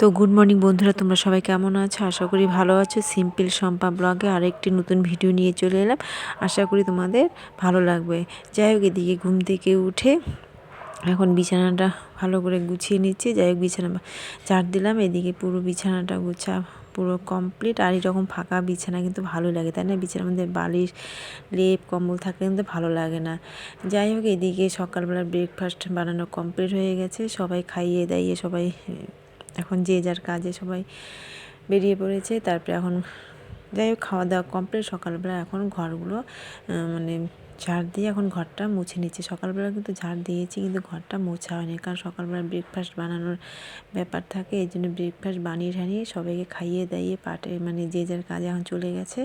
তো good morning বন্ধুরা, তোমরা সবাই কেমন আছো? আশা করি ভালো আছো। সিম্পল শম্পা ব্লগে আরেকটি নতুন ভিডিও নিয়ে চলে এলাম। আশা করি তোমাদের ভালো লাগবে। যাই হোক, এদিকে ঘুম থেকে উঠে এখন বিছানাটা ভালো করে গুছিয়ে নিচ্ছি। যাই হোক, বিছানা ঝাড় দিলাম। এদিকে পুরো বিছানাটা পুরো কমপ্লিট। আর এরকম ফাঁকা বিছানা কিন্তু ভালো লাগে, তাই না? বিছানার মধ্যে বালিশ, লেপ, কম্বল থাকলে কিন্তু ভালো লাগে না। যাই হোক, এদিকে সকালবেলা ব্রেকফাস্ট বানানো কমপ্লিট হয়ে গেছে। সবাই খাইয়ে দাইয়ে সবাই এখন যে যার কাজে সবাই বেরিয়ে পড়েছে। তারপরে এখন যাই হোক, খাওয়া দাওয়া কমপ্লিট। সকালবেলা এখন ঘরগুলো মানে ঝাড় দিয়ে এখন ঘরটা মুছে নিচ্ছি। সকালবেলা কিন্তু ঝাড় দিয়েছি, কিন্তু ঘরটা মোছা হয়নি, কারণ সকালবেলা ব্রেকফাস্ট বানানোর ব্যাপার থাকে। এই জন্য ব্রেকফাস্ট বানিয়ে সবাইকে খাইয়ে দাইয়ে মানে যে যার কাজে এখন চলে গেছে।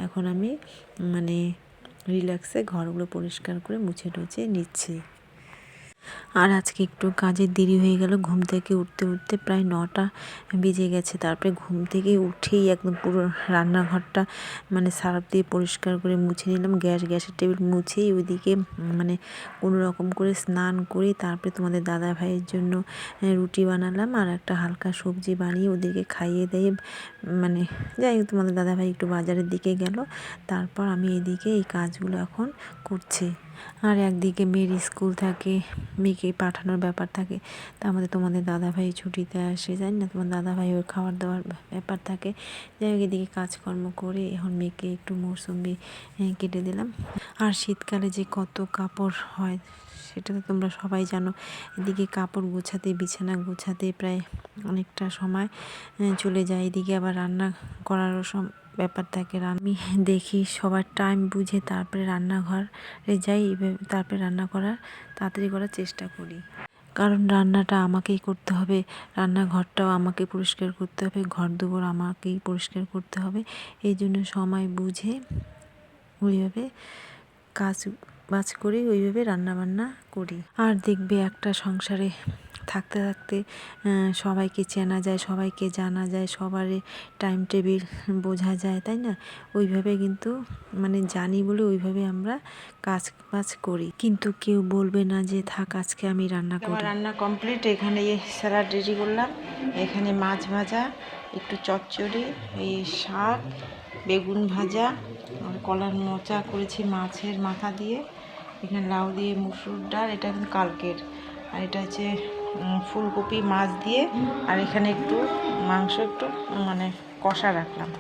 এখন আমি মানে রিল্যাক্সে ঘরগুলো পরিষ্কার করে মুছে টুছে নিচ্ছি। আর আজকে একটু কাজের দেরি হয়ে গেল। ঘুম থেকে উঠতে প্রায় 9টা বেজে গেছে। তারপরে ঘুম থেকে উঠেই একদম পুরো রান্নাঘরটা মানে সার্ফ দিয়ে পরিষ্কার করে মুছে নিলাম। গ্যাসের টেবিল মুছেই ওইদিকে মানে কোনো রকম করে স্নান করে তারপরে তোমাদের দাদা ভাইয়ের জন্য রুটি বানালাম আর একটা হালকা সবজি বানিয়ে ওদেরকে খাইয়ে দিয়ে মানে যাই হোক, তোমাদের দাদা ভাই একটু বাজারের দিকে গেল। তারপর আমি এদিকে এই কাজগুলো এখন করছি। আর একদিকে মেয়ের স্কুল থাকে, মেয়েকে পাঠানোর ব্যাপার থাকে। তার মধ্যে তোমাদের দাদাভাই ছুটিতে আসে, জানি না, তোমার দাদাভাই ওর খাবার দাবার ব্যাপার থাকে। যাই হোক, এদিকে কাজকর্ম করে এখন মেয়েকে একটু মৌসুমি কেটে দিলাম। আর শীতকালে যে কত কাপড় হয় সেটা তো তোমরা সবাই জানো। এদিকে কাপড় গোছাতে, বিছানা গোছাতে প্রায় অনেকটা সময় চলে যায়। এদিকে আবার রান্না করারও ব্যাপার থাকে। আমি দেখি সবার টাইম বুঝে তারপরে রান্নাঘরে যাই, তারপরে তাড়াতাড়ি করার চেষ্টা করি। কারণ রান্নাটা আমাকেই করতে হবে, রান্নাঘরটাও আমাকে পরিষ্কার করতে হবে, ঘর দুয়ার আমাকেই পরিষ্কার করতে হবে। এই জন্য সময় বুঝে ওইভাবে কাজ করি, ওইভাবে রান্নাবান্না করি। আর দেখবে একটা সংসারে থাকতে থাকতে সবাইকে চেনা যায়, সবাইকে জানা যায়, সবারই টাইম টেবিল বোঝা যায়, তাই না? ওইভাবে কিন্তু মানে জানি বলে ওইভাবে আমরা কাজ করি। কিন্তু কেউ বলবে না যে থাক আজকে আমি রান্না করি। রান্না কমপ্লিট। এখানে স্যালাড রেডি করলাম। এখানে মাছ ভাজা, একটু চচ্চড়ি, এই শাক, বেগুন ভাজা, আর কলার মোচা করেছি মাছের মাথা দিয়ে। এখানে লাউ দিয়ে মুসুর ডাল, এটা কিন্তু কালকের। আর এটা হচ্ছে ফুলকপি মাছ দিয়ে। আর এখানে একটু মাংস একটু মানে কষা রাখলাম,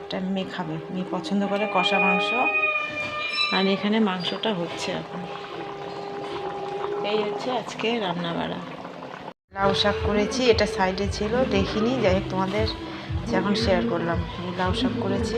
এটা মেয়ে খাবে, মেয়ে পছন্দ করে কষা মাংস। আর এখানে মাংসটা হচ্ছে এখন। এই হচ্ছে আজকে রান্নাবাড়া। লাউ শাক করেছি, এটা সাইডে ছিল দেখিনি, যাই হোক তোমাদের এখন শেয়ার করলাম। লাউ শাক করেছি।